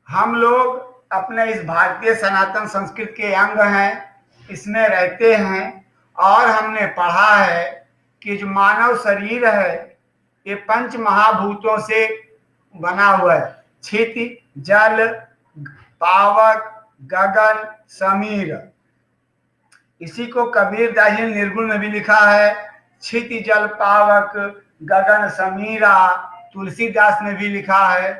हम लोग अपने इस भारतीय सनातन संस्कृति के अंग हैं, इसमें रहते हैं और हमने पढ़ा है कि जो मानव शरीर है ये पंच महाभूतों से बना हुआ है। क्षिति, जल, पावक, गगन, समीर। इसी को कबीर दास जी ने निर्गुण में भी लिखा है, क्षिति जल पावक गगन समीरा। तुलसीदास ने भी लिखा है।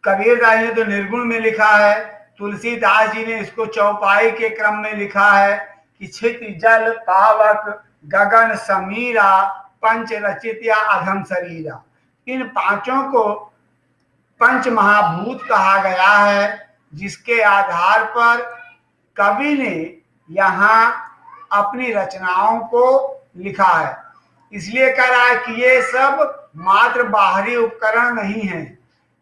कबीर दास ने तो निर्गुण में लिखा है, तुलसीदास जी ने इसको चौपाई के क्रम में लिखा है कि क्षिति जल पावक गगन समीरा पंच रचित या अधम शरीरा। इन पांचों को पंच महाभूत कहा गया है, जिसके आधार पर कवि ने यहाँ अपनी रचनाओं को लिखा है। इसलिए कह रहा है कि ये सब मात्र बाहरी उपकरण नहीं है,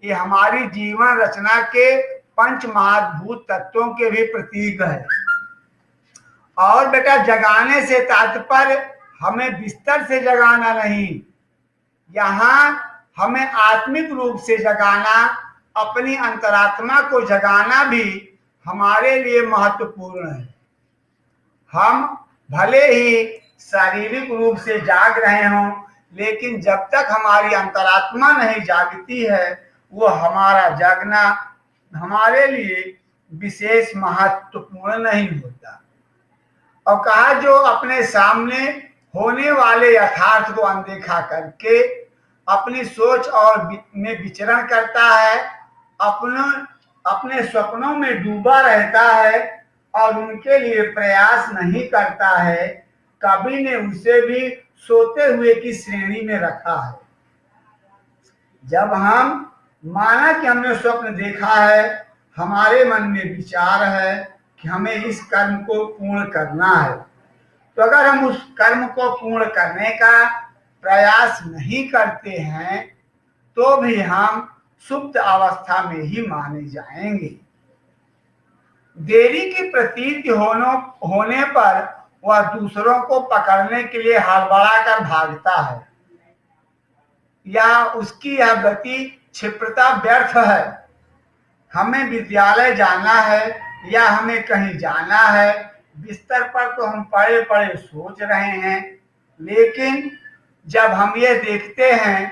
ये हमारी जीवन रचना के पंच महाभूत तत्वों के भी प्रतीक है। और बेटा, जगाने से तात्पर्य हमें बिस्तर से जगाना नहीं, यहाँ हमें आत्मिक रूप से जगाना, अपनी अंतरात्मा को जगाना भी हमारे लिए महत्वपूर्ण है। हम भले ही शारीरिक रूप से जाग रहे हों, लेकिन जब तक हमारी अंतरात्मा नहीं जागती है, वो हमारा जागना हमारे लिए विशेष महत्वपूर्ण नहीं होता। और कहा, जो अपने सामने होने वाले यथार्थ को अनदेखा करके अपनी सोच और में विचरण करता है, अपने स्वप्नों में डूबा रहता है और उनके लिए प्रयास नहीं करता है, कवि ने उसे भी सोते हुए की श्रेणी में रखा है। जब हम माना कि हमने स्वप्न देखा है, हमारे मन में विचार है कि हमें इस कर्म को पूर्ण करना है, तो अगर हम उस कर्म को पूर्ण करने का प्रयास नहीं करते हैं तो भी हम सुप्त अवस्था में ही माने जाएंगे। देरी की प्रतीति होने पर वह दूसरों को पकड़ने के लिए हड़बड़ा कर भागता है, या उसकी यह गति क्षिप्रता व्यर्थ है। हमें विद्यालय जाना है या हमें कहीं जाना है, बिस्तर पर तो हम पड़े पड़े सोच रहे हैं, लेकिन जब हम ये देखते हैं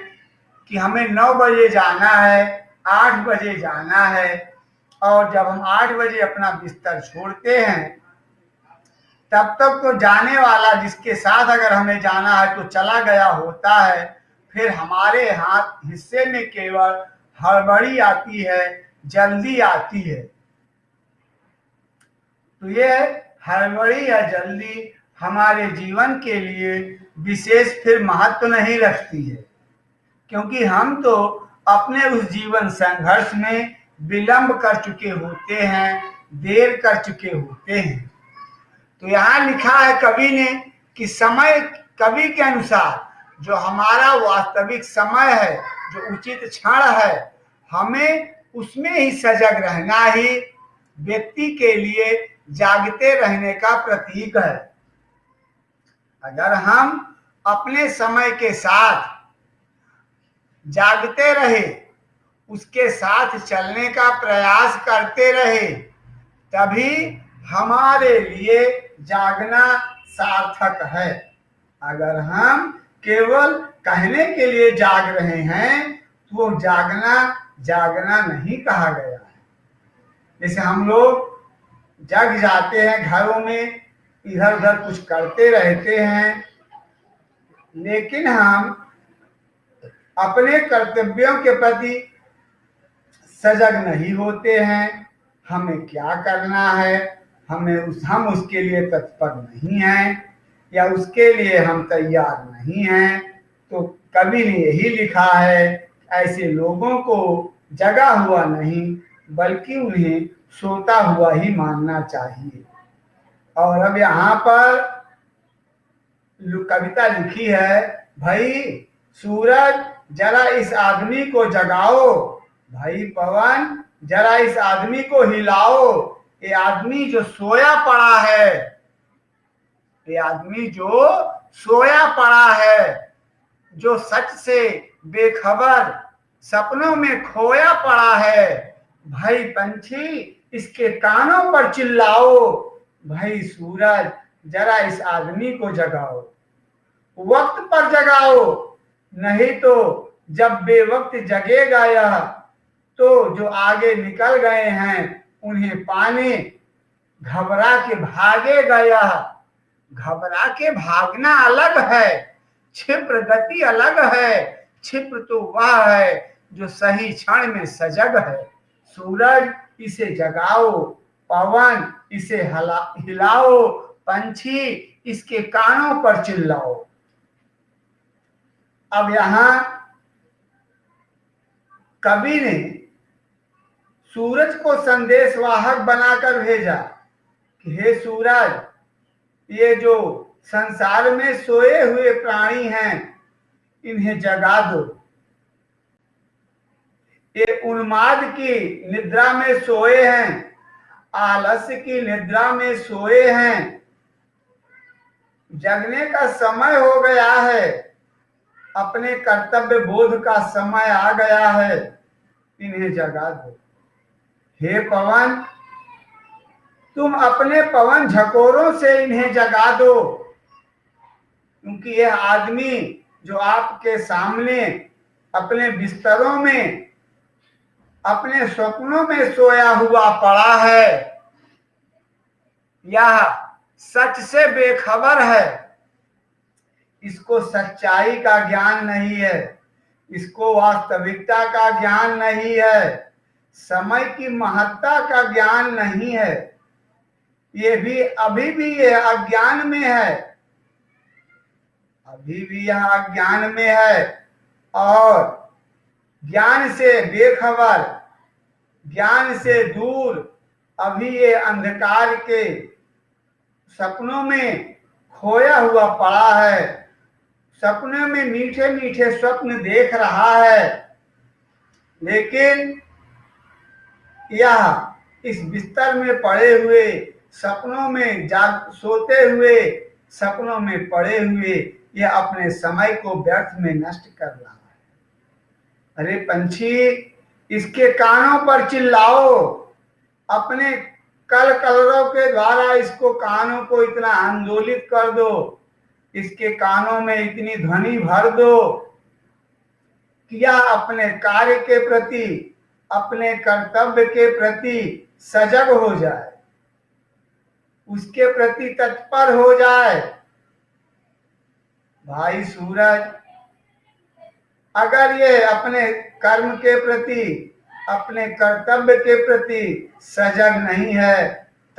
कि हमें 9 बजे जाना है, 8 बजे जाना है, और जब हम 8 बजे अपना बिस्तर छोड़ते हैं, तब तक तो जाने वाला जिसके साथ अगर हमें जाना है तो चला गया होता है। फिर हमारे हाथ हिस्से में केवल हड़बड़ी आती है, जल्दी आती है। तो ये हड़बड़ी या जल्दी हमारे जीवन के लिए विशेष फिर महत्व नहीं रखती है, क्योंकि हम तो अपने उस जीवन संघर्ष में विलंब कर चुके होते हैं, देर कर चुके होते हैं। तो यहाँ लिखा है कवि ने कि समय, कवि के अनुसार जो हमारा वास्तविक समय है, जो उचित क्षण है, हमें उसमें ही सजग रहना ही व्यक्ति के लिए जागते रहने का प्रतीक है। अगर हम अपने समय के साथ जागते रहे, उसके साथ चलने का प्रयास करते रहे, तभी हमारे लिए जागना सार्थक है। अगर हम केवल कहने के लिए जाग रहे हैं तो वो जागना नहीं कहा गया है। जैसे हम लोग जग जाते हैं, घरों में इधर उधर कुछ करते रहते हैं, लेकिन हम अपने कर्तव्यों के प्रति सजग नहीं होते हैं। हमें क्या करना है, हम उसके लिए तत्पर नहीं हैं, या उसके लिए हम तैयार नहीं हैं। तो कवि ने यही लिखा है, ऐसे लोगों को जगा हुआ नहीं बल्कि उन्हें सोता हुआ ही मानना चाहिए। और अब यहाँ पर कविता लिखी है, भाई सूरज जरा इस आदमी को जगाओ, भाई पवन जरा इस आदमी को हिलाओ। ये आदमी जो सोया पड़ा है, ये आदमी जो सोया पड़ा है, जो सच से बेखबर, सपनों में खोया पड़ा है। भाई पंछी इसके कानों पर चिल्लाओ, भाई सूरज जरा इस आदमी को जगाओ, वक्त पर जगाओ, नहीं तो जब बेवक्त जगेगा यह तो जो आगे निकल गए हैं उन्हें पाने घबरा के भागेगा यह। घबरा के भागना अलग है, क्षिप्र गति अलग है। क्षिप्र तो वह है जो सही क्षण में सजग है। सूरज इसे जगाओ, पवन इसे हिलाओ, पंछी इसके कानों पर चिल्लाओ। अब यहां कवि ने सूरज को संदेशवाहक बनाकर भेजा कि हे सूरज, ये जो संसार में सोए हुए प्राणी हैं इन्हें जगा दो। ये उन्माद की निद्रा में सोए हैं, आलस्य की निद्रा में सोए हैं, जगने का समय हो गया है, अपने कर्तव्य बोध का समय आ गया है, इन्हें जगा दो। हे पवन, तुम अपने पवन झकोरों से इन्हें जगा दो, क्योंकि यह आदमी जो आपके सामने अपने बिस्तरों में अपने स्वप्नों में सोया हुआ पड़ा है, यह सच से बेखबर है। इसको सच्चाई का ज्ञान नहीं है, इसको वास्तविकता का ज्ञान नहीं है, समय की महत्ता का ज्ञान नहीं है। ये भी अभी भी यह अज्ञान में है, अभी भी यह अज्ञान में है और ज्ञान से बेखबर, ज्ञान से दूर अभी ये अंधकार के सपनों में खोया हुआ पड़ा है। सपने में मीठे मीठे स्वप्न देख रहा है, लेकिन यह इस बिस्तर में पड़े हुए सपनों में सोते हुए सपनों में पड़े हुए यह अपने समय को व्यर्थ में नष्ट कर रहा है। अरे पंछी, इसके कानों पर चिल्लाओ, अपने कल कलरव के द्वारा इसको कानों को इतना आंदोलित कर दो, इसके कानों में इतनी ध्वनि भर दो कि यह अपने कार्य के प्रति, अपने कर्तव्य के प्रति सजग हो जाए, उसके प्रति तत्पर हो जाए। भाई सूरज, अगर ये अपने कर्म के प्रति, अपने कर्तव्य के प्रति सजग नहीं है,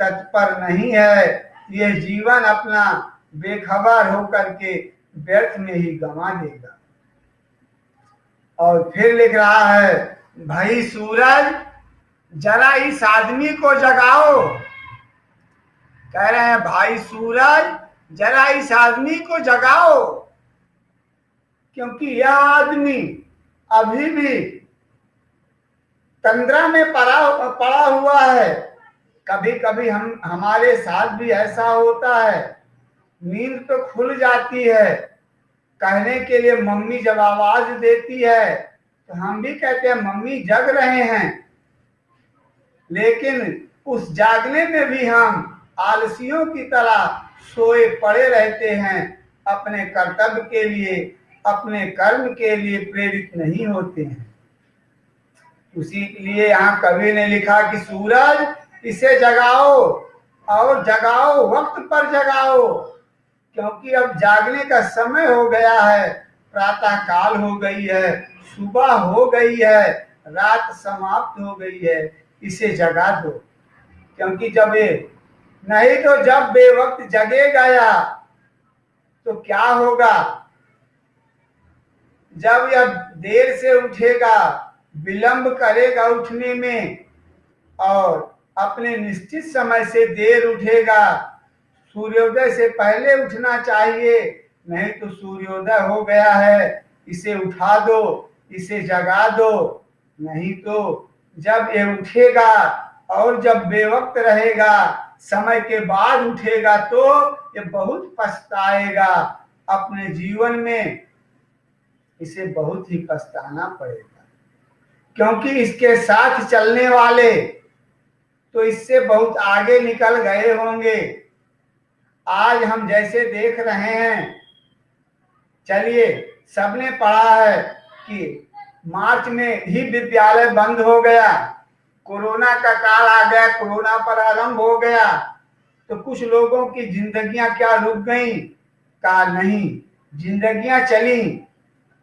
तत्पर नहीं है, ये जीवन अपना बेखबर होकर के व्यर्थ में ही गंवा देगा। और फिर लिख रहा है, भाई सूरज जरा इस आदमी को जगाओ। कह रहे हैं भाई सूरज जरा इस आदमी को जगाओ, क्योंकि यह आदमी अभी भी तंद्रा में पड़ा हुआ है। कभी कभी हमारे साथ भी ऐसा होता है, नींद तो खुल जाती है, कहने के लिए मम्मी जब आवाज देती है तो हम भी कहते हैं मम्मी जग रहे हैं, लेकिन उस जागने में भी हम आलसियों की तरह सोए पड़े रहते हैं, अपने कर्तव्य के लिए, अपने कर्म के लिए प्रेरित नहीं होते हैं। उसी लिए यहाँ कवि ने लिखा कि सूरज इसे जगाओ, और जगाओ, वक्त पर जगाओ, क्योंकि अब जागने का समय हो गया है, प्रातः काल हो गई है, सुबह हो गई है, रात समाप्त हो गई है, इसे जगा दो। क्योंकि जब नहीं तो जब बेवक्त जगेगा या तो क्या होगा, जब यह देर से उठेगा, विलंब करेगा उठने में और अपने निश्चित समय से देर उठेगा, सूर्योदय से पहले उठना चाहिए, नहीं तो सूर्योदय हो गया है, इसे उठा दो, इसे जगा दो। नहीं तो जब ये उठेगा और जब बेवक्त रहेगा, समय के बाद उठेगा तो ये बहुत पछताएगा, अपने जीवन में इसे बहुत ही पछताना पड़ेगा। क्योंकि इसके साथ चलने वाले तो इससे बहुत आगे निकल गए होंगे। आज हम जैसे देख रहे हैं, चलिए, सबने पढ़ा है कि मार्च में ही विद्यालय बंद हो गया, कोरोना का काल आ गया, कोरोना प्रारंभ हो गया, तो कुछ लोगों की जिंदगियां क्या रुक गई? कहा नहीं, जिंदगियां चली,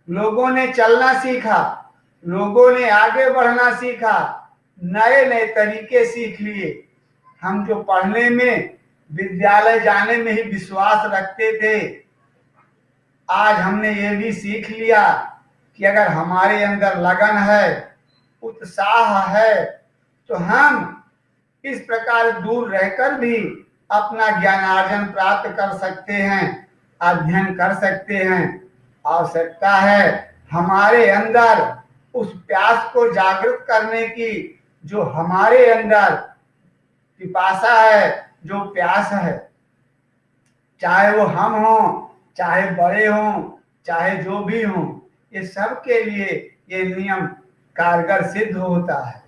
लोगों ने चलना सीखा, लोगों ने आगे बढ़ना सीखा, नए नए तरीके सीख लिए। हम जो पढ़ने में, विद्यालय जाने में ही विश्वास रखते थे, आज हमने ये भी सीख लिया कि अगर हमारे अंदर लगन है, उत्साह है, तो हम इस प्रकार दूर रहकर भी अपना ज्ञानार्जन प्राप्त कर सकते हैं, अध्ययन कर सकते हैं। आवश्यकता है हमारे अंदर उस प्यास को जागृत करने की, जो हमारे अंदर पिपासा है, जो प्यास है, चाहे वो हम हों, चाहे बड़े हों, चाहे जो भी हों, ये सब के लिए ये नियम कारगर सिद्ध होता है।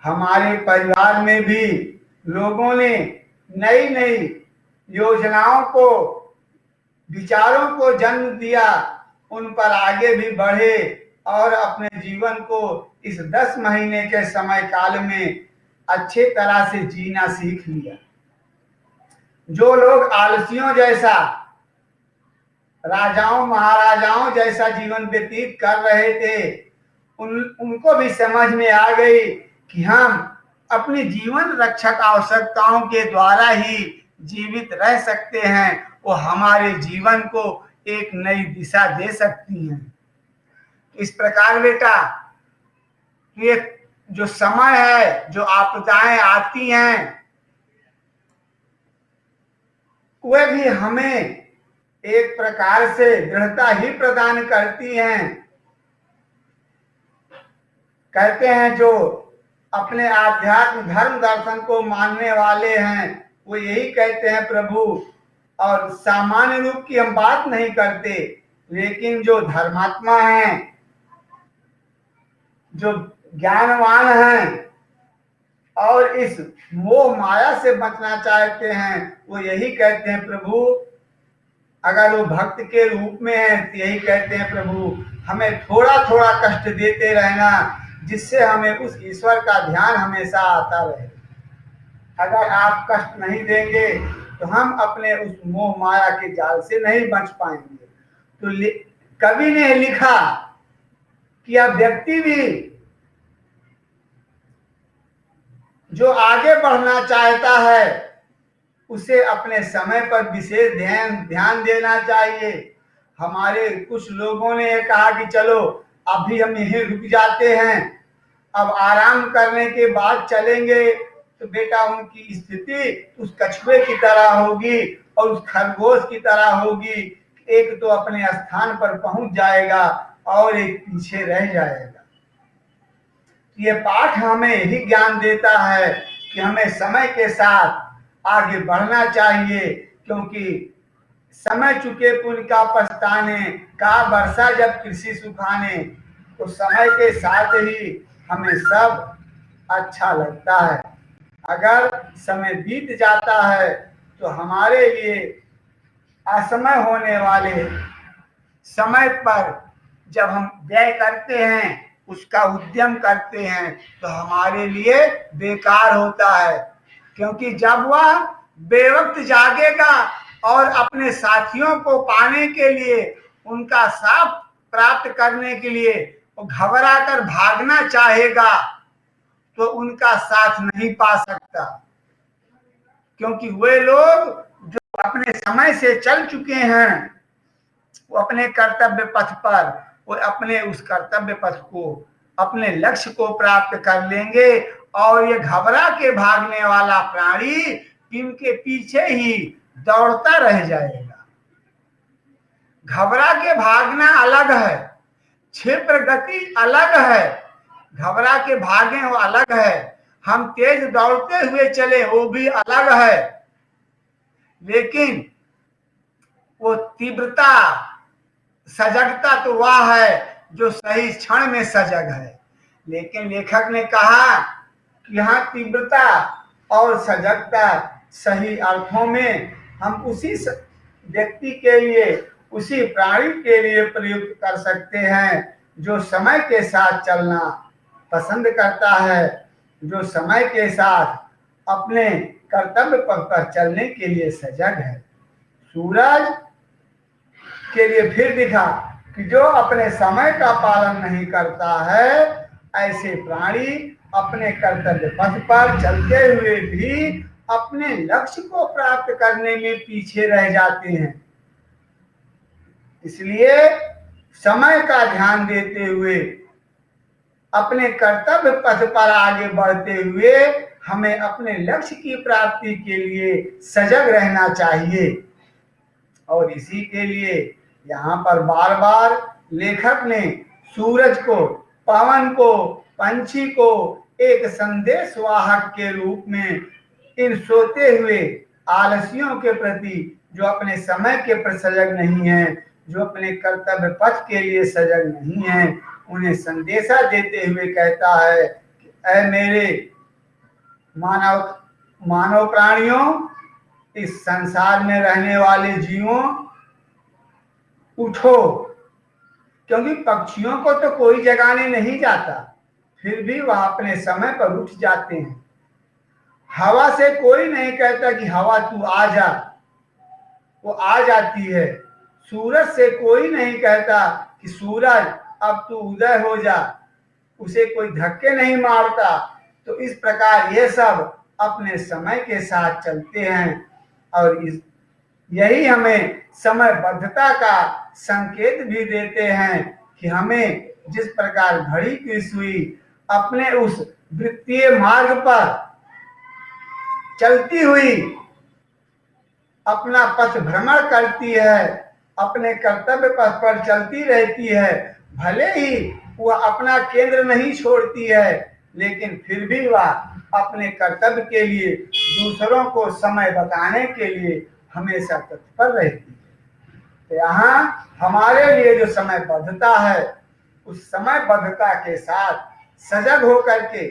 हमारे परिवार में भी लोगों ने नई नई योजनाओं को, विचारों को जन्म दिया, उन पर आगे भी बढ़े और अपने जीवन को इस 10 महीने के समय काल में अच्छे तरह से जीना सीख लिया। जो लोग आलसियों जैसा, राजाओं महाराजाओं जैसा जीवन व्यतीत कर रहे थे, उनको भी समझ में आ गई कि हम अपनी जीवन रक्षक आवश्यकताओं के द्वारा ही जीवित रह सकते हैं, वो हमारे जीवन को एक नई दिशा दे सकती हैं। इस प्रकार बेटा, ये जो समय है, जो आपदाएं आती हैं, वे भी हमें एक प्रकार से दृढ़ता ही प्रदान करती हैं। कहते हैं जो अपने आध्यात्म धर्म दर्शन को मानने वाले हैं, वो यही कहते हैं प्रभु, और सामान्य रूप की हम बात नहीं करते, लेकिन जो धर्मात्मा हैं, जो ज्ञानवान हैं और इस मोह माया से बचना चाहते हैं, वो यही कहते हैं प्रभु, अगर वो भक्त के रूप में है तो यही कहते हैं प्रभु, हमें थोड़ा थोड़ा कष्ट देते रहना, जिससे हमें उस ईश्वर का ध्यान हमेशा आता रहे। अगर आप कष्ट नहीं देंगे तो हम अपने उस मोह माया के जाल से नहीं बच पाएंगे। तो कवि ने लिखा कि अब व्यक्ति भी जो आगे बढ़ना चाहता है, उसे अपने समय पर विशेष ध्यान देना चाहिए। हमारे कुछ लोगों ने कहा कि चलो अभी हम यहीं रुक जाते हैं, अब आराम करने के बाद चलेंगे, तो बेटा उनकी स्थिति उस कछुए की तरह होगी और उस खरगोश की तरह होगी। एक तो अपने स्थान पर पहुंच जाएगा और एक पीछे रह जाएगा। ये पाठ हमें यही ज्ञान देता है कि हमें समय के साथ आगे बढ़ना चाहिए, क्योंकि समय चुके पुल का पछताने का, वर्षा जब कृषि सुखाने, तो समय के साथ ही हमें सब अच्छा लगता है। अगर समय बीत जाता है तो हमारे लिए असमय होने वाले समय पर जब हम व्यय करते हैं, उसका उद्यम करते हैं, तो हमारे लिए बेकार होता है। क्योंकि जब वह बेवक्त जागेगा और अपने साथियों को पाने के लिए, उनका साथ प्राप्त करने के लिए वो घबरा कर भागना चाहेगा, तो उनका साथ नहीं पा सकता। क्योंकि वे लोग जो अपने समय से चल चुके हैं, वो अपने कर्तव्य पथ पर, वो अपने उस कर्तव्य पथ को, अपने लक्ष्य को प्राप्त कर लेंगे। और ये घबरा के भागने वाला प्राणी इनके पीछे ही दौड़ता रह जाएगा। घबरा के भागना अलग है, क्षिप्र गति अलग है। घबरा के भागे वो अलग है, हम तेज दौड़ते हुए चले वो भी अलग है। लेकिन वो तीव्रता, सजगता तो वह है जो सही क्षण में सजग है। लेकिन लेखक ने कहा कि यहाँ तीव्रता और सजगता सही अर्थों में हम उसी व्यक्ति के लिए, उसी प्राणी के लिए प्रयुक्त कर सकते हैं जो समय के साथ चलना पसंद करता है, जो समय के साथ अपने कर्तव्य पथ पर चलने के लिए सजग है। सूरज के लिए फिर दिखा कि जो अपने समय का पालन नहीं करता है, ऐसे प्राणी अपने कर्तव्य पथ पर चलते हुए भी अपने लक्ष्य को प्राप्त करने में पीछे रह जाते हैं। इसलिए समय का ध्यान देते हुए अपने कर्तव्य पथ पर आगे बढ़ते हुए हमें अपने लक्ष्य की प्राप्ति के लिए सजग रहना चाहिए। और इसी के लिए यहाँ पर बार बार लेखक ने सूरज को, पवन को, पंछी को एक संदेश वाहक के रूप में इन सोते हुए आलसियों के प्रति, जो अपने समय के प्रति सजग नहीं है, जो अपने कर्तव्य पथ के लिए सजग नहीं है, उन्हें संदेशा देते हुए कहता है कि ऐ मेरे मानव प्राणियों, इस संसार में रहने वाले जीवों, उठो। क्योंकि पक्षियों को तो कोई जगाने नहीं जाता, फिर भी वह अपने समय पर उठ जाते हैं। हवा से कोई नहीं कहता कि हवा तू आ जा, वो आ जाती है। सूरज से कोई नहीं कहता कि सूरज अब तू उदय हो जा, उसे कोई धक्के नहीं मारता। तो इस प्रकार ये सब अपने समय के साथ चलते हैं और यही हमें समयबद्धता का संकेत भी देते हैं कि हमें जिस प्रकार घड़ी की सुई अपने उस वृत्तीय मार्ग पर चलती हुई अपना पथ भ्रमण करती है, अपने कर्तव्य पथ पर चलती रहती है, भले ही वह अपना केंद्र नहीं छोड़ती है, लेकिन फिर भी वह अपने कर्तव्य के लिए दूसरों को समय बताने के लिए हमेशा तत्पर रहती है। तो यहाँ हमारे लिए जो समयबद्धता है, उस समयबद्धता के साथ सजग होकर के,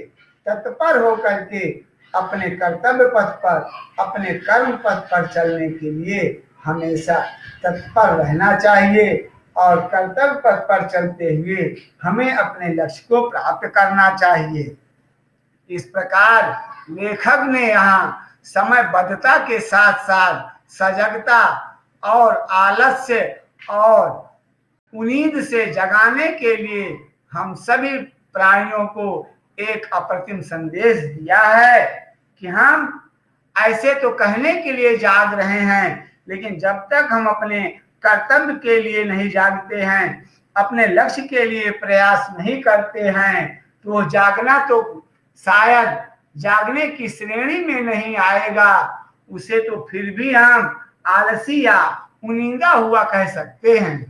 तत्पर होकर के अपने कर्तव्य पथ पर, अपने कर्म पथ पर चलने के लिए हमेशा तत्पर रहना चाहिए और कर्तव्य पथ पर चलते हुए हमें अपने लक्ष्य को प्राप्त करना चाहिए। इस प्रकार लेखक ने यहाँ समयबद्धता के साथ साथ सजगता और आलस्य और उम्मीद से जगाने के लिए हम सभी प्राणियों को एक अप्रतिम संदेश दिया है कि हम ऐसे तो कहने के लिए जाग रहे हैं, लेकिन जब तक हम अपने कर्तव्य के लिए नहीं जागते हैं, अपने लक्ष्य के लिए प्रयास नहीं करते हैं, तो वो जागना तो शायद जागने की श्रेणी में नहीं आएगा। उसे तो फिर भी हम आलसी या उनिंदा हुआ कह सकते हैं।